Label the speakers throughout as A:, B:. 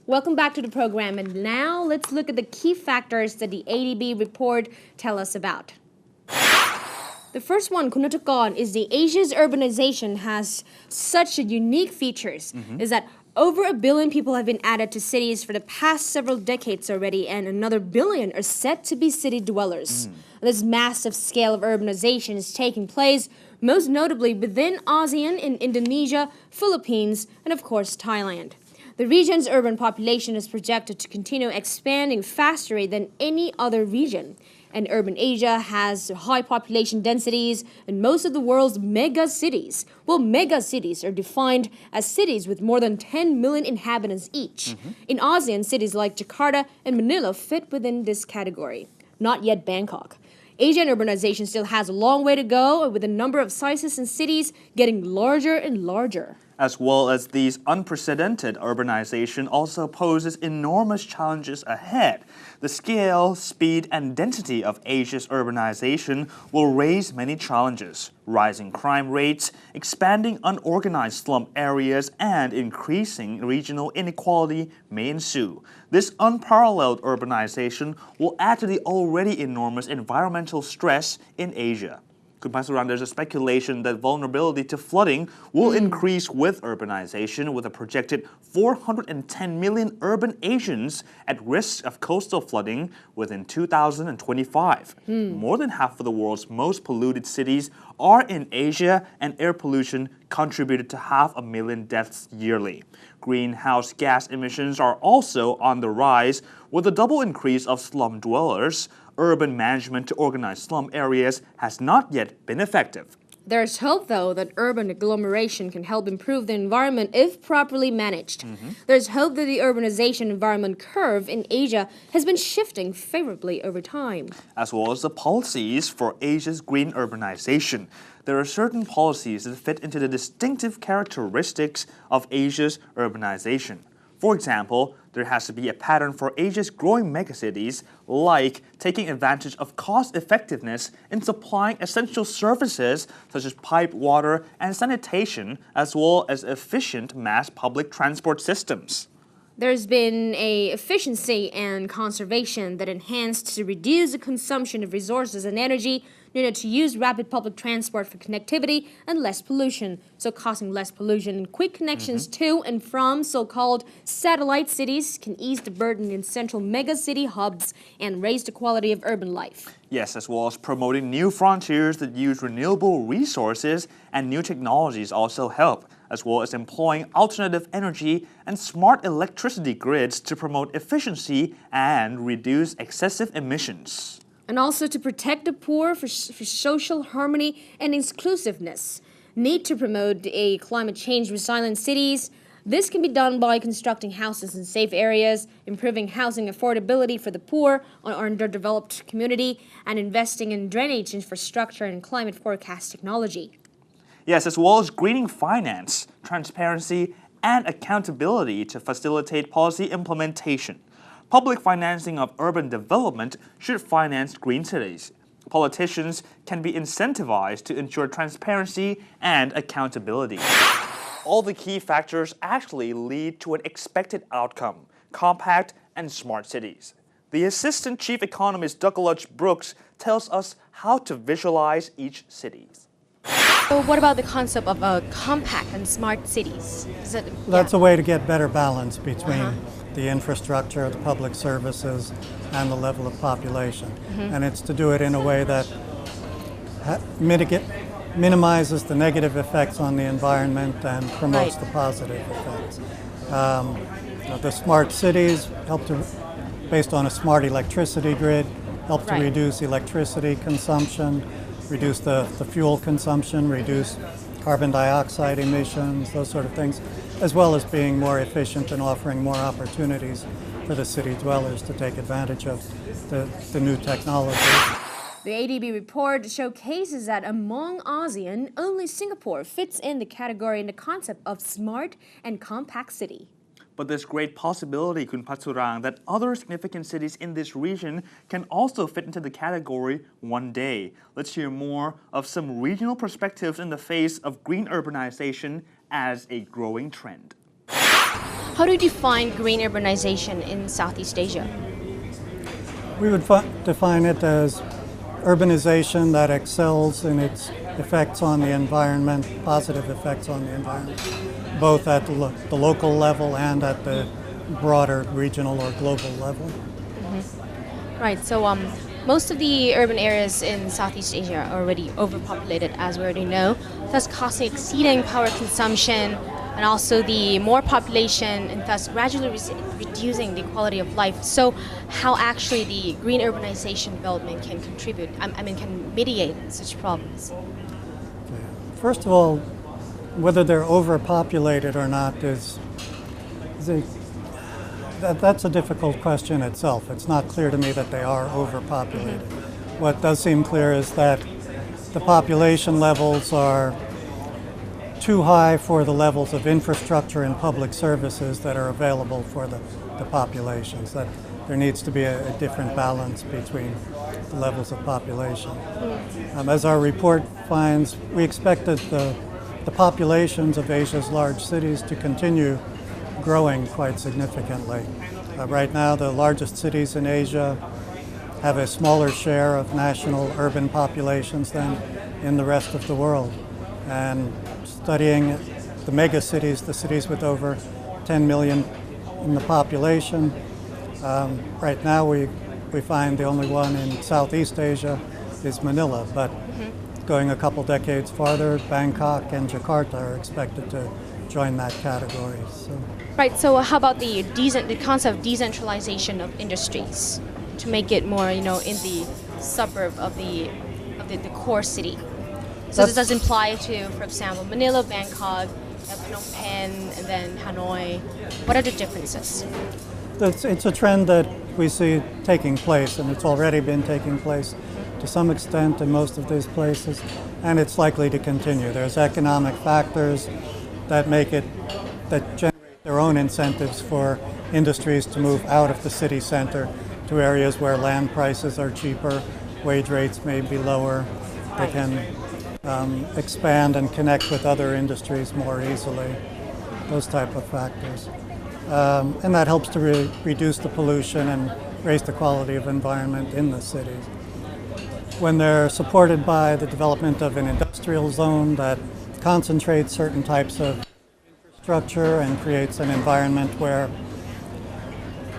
A: Welcome back to the program, and now let's look at the key factors that the ADB report tell us about. The first one, Kunatakon, is the Asia's urbanization has such a unique features, is that over 1 billion people have been added to cities for the past several decades already, and another billion are set to be city dwellers. This massive scale of urbanization is taking place most notably within ASEAN in Indonesia, Philippines, and of course Thailand. The region's urban population is projected to continue expanding faster than any other region. And urban Asia has high population densities in most of the world's mega cities. Well, mega cities are defined as cities with more than 10 million inhabitants each. In ASEAN, cities like Jakarta and Manila fit within this category. Not yet Bangkok. Asian urbanization still has a long way to go, with the number of sizes and cities getting larger and larger.
B: As well as these unprecedented urbanization also poses enormous challenges ahead. The scale, speed, and density of Asia's urbanization will raise many challenges. Rising crime rates, expanding unorganized slum areas, and increasing regional inequality may ensue. This unparalleled urbanization will add to the already enormous environmental stress in Asia. There's a speculation that vulnerability to flooding will increase with urbanization, with a projected 410 million urban Asians at risk of coastal flooding within 2025. More than half of the world's most polluted cities are in Asia, and air pollution contributed to 500,000 deaths yearly. Greenhouse gas emissions are also on the rise, with a double increase of slum dwellers. Urban management to organize slum areas has not yet been effective.
A: There's hope, though, that urban agglomeration can help improve the environment if properly managed. There's hope that the urbanization environment curve in Asia has been shifting favorably over time.
B: As well as the policies for Asia's green urbanization. There are certain policies that fit into the distinctive characteristics of Asia's urbanization. For example, there has to be a pattern for Asia's growing megacities, like taking advantage of cost effectiveness in supplying essential services such as piped water and sanitation, as well as efficient mass public transport systems.
A: There's been a efficiency and conservation that enhanced to reduce the consumption of resources and energy needed to use rapid public transport for connectivity and less pollution, so causing less pollution. And quick connections to and from so-called satellite cities can ease the burden in central megacity hubs and raise the quality of urban life.
B: Yes, as well as promoting new frontiers that use renewable resources and new technologies also help, as well as employing alternative energy and smart electricity grids to promote efficiency and reduce excessive emissions.
A: And also to protect the poor for social harmony and inclusiveness. Need to promote a climate change resilient cities. This can be done by constructing houses in safe areas, improving housing affordability for the poor or underdeveloped community, and investing in drainage infrastructure and climate forecast technology.
B: Yes, as well as greening finance, transparency, and accountability to facilitate policy implementation. Public financing of urban development should finance green cities. Politicians can be incentivized to ensure transparency and accountability. All the key factors actually lead to an expected outcome: compact and smart cities. The Assistant Chief Economist Douglas Brooks tells us how to visualize each city.
A: So what about the concept of compact and smart cities?
C: That's a way to get better balance between the infrastructure, the public services, and the level of population. And it's to do it in a way that minimizes the negative effects on the environment and promotes the positive effects. The smart cities help to, based on a smart electricity grid, help to reduce electricity consumption, reduce the fuel consumption, reduce carbon dioxide emissions, those sort of things, as well as being more efficient and offering more opportunities for the city dwellers to take advantage of the new technology.
A: The ADB report showcases that among ASEAN, only Singapore fits in the category in the concept of smart and compact city.
B: But there's great possibility, Kun Patsurang, that other significant cities in this region can also fit into the category one day. Let's hear more of some regional perspectives in the face of green urbanization as a growing trend.
A: How do you define green urbanization in Southeast Asia?
C: We would define it as urbanization that excels in its effects on the environment, positive effects on the environment, both at the local level and at the broader regional or global level.
A: Right, so most of the urban areas in Southeast Asia are already overpopulated, as we already know, thus causing exceeding power consumption, and also the more population, and thus gradually reducing the quality of life. So how actually the green urbanization development can contribute, can mitigate such problems?
C: First of all, whether they're overpopulated or not that's a difficult question itself. It's not clear to me that they are overpopulated. What does seem clear is that the population levels are too high for the levels of infrastructure and public services that are available for the populations, that there needs to be a different balance between the levels of population. As our report finds, we expect that the populations of Asia's large cities to continue growing quite significantly. Right now, the largest cities in Asia have a smaller share of national urban populations than in the rest of the world. And studying the mega cities, the cities with over 10 million in the population, right now we find the only one in Southeast Asia is Manila, but going a couple decades farther, Bangkok and Jakarta are expected to join that category.
A: Right, so how about the concept of decentralization of industries to make it more, in the suburb of the core city? So this does imply to, for example, Manila, Bangkok, Phnom Penh, and then Hanoi. What are the differences?
C: It's a trend that we see taking place, and it's already been taking place to some extent in most of these places, and it's likely to continue. There's economic factors that generate their own incentives for industries to move out of the city center to areas where land prices are cheaper, wage rates may be lower, they can expand and connect with other industries more easily, those type of factors. And that helps to reduce the pollution and raise the quality of environment in the cities. When they're supported by the development of an industrial zone that concentrates certain types of infrastructure and creates an environment where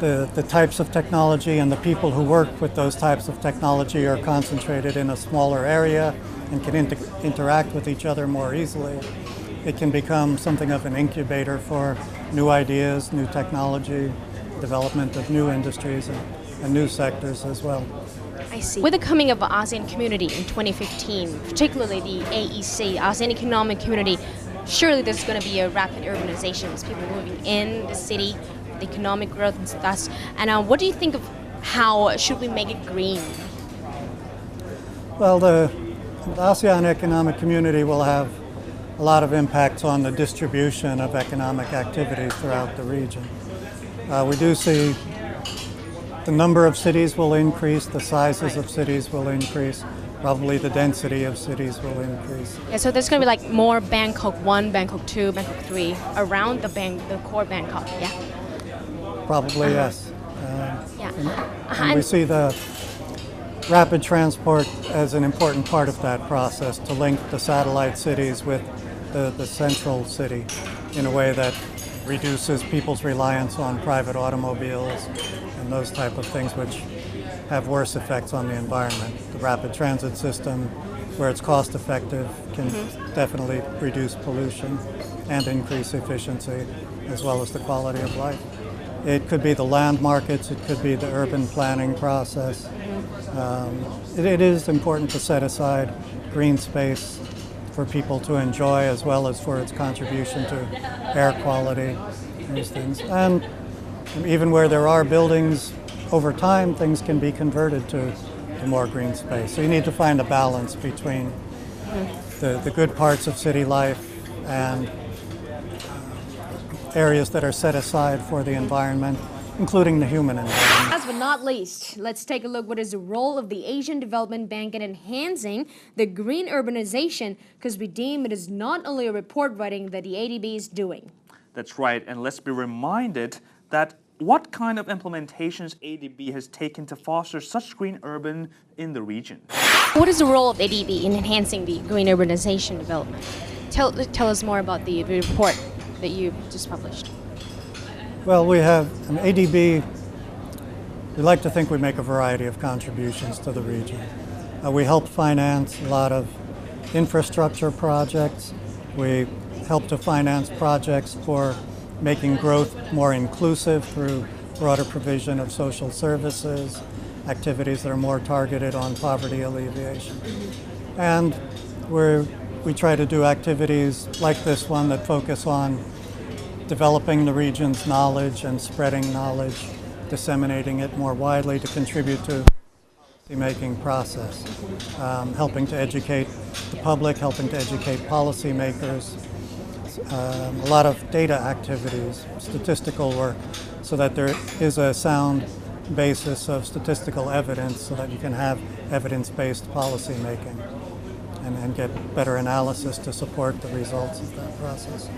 C: the types of technology and the people who work with those types of technology are concentrated in a smaller area and can interact with each other more easily, it can become something of an incubator for new ideas, new technology, development of new industries and new sectors as well.
A: I see. With the coming of the ASEAN community in 2015, particularly the AEC, ASEAN Economic Community, surely there's going to be a rapid urbanization as people moving in the city, the economic growth and thus. And what do you think of how should we make it green?
C: Well, the ASEAN Economic Community will have a lot of impacts on the distribution of economic activities throughout the region. We do see the number of cities will increase, the sizes of cities will increase, probably the density of cities will increase.
A: Yeah, so there's going to be like more Bangkok 1, Bangkok 2, Bangkok 3 around the core Bangkok, yeah?
C: Probably, yes.
A: Yeah.
C: And we see the rapid transport as an important part of that process to link the satellite cities with the central city in a way that reduces people's reliance on private automobiles and those type of things which have worse effects on the environment. The rapid transit system, where it's cost effective, can definitely reduce pollution and increase efficiency as well as the quality of life. It could be the land markets, it could be the urban planning process. It is important to set aside green space for people to enjoy as well as for its contribution to air quality, these things. And even where there are buildings, over time things can be converted to more green space. So you need to find a balance between the good parts of city life and areas that are set aside for the environment, including the human environment.
A: Last but not least, let's take a look what is the role of the Asian Development Bank in enhancing the green urbanization, because we deem it is not only a report writing that the ADB is doing.
B: That's right, and let's be reminded that what kind of implementations ADB has taken to foster such green urban in the region.
A: What is the role of ADB in enhancing the green urbanization development? Tell us more about the report that you just published.
C: Well, we have an ADB. We like to think we make a variety of contributions to the region. We help finance a lot of infrastructure projects. We help to finance projects for making growth more inclusive through broader provision of social services, activities that are more targeted on poverty alleviation. And we try to do activities like this one that focus on developing the region's knowledge and spreading knowledge, disseminating it more widely to contribute to the making process, helping to educate the public, helping to educate policymakers, a lot of data activities, statistical work, so that there is a sound basis of statistical evidence so that you can have evidence-based policy making and get better analysis to support the results of that process.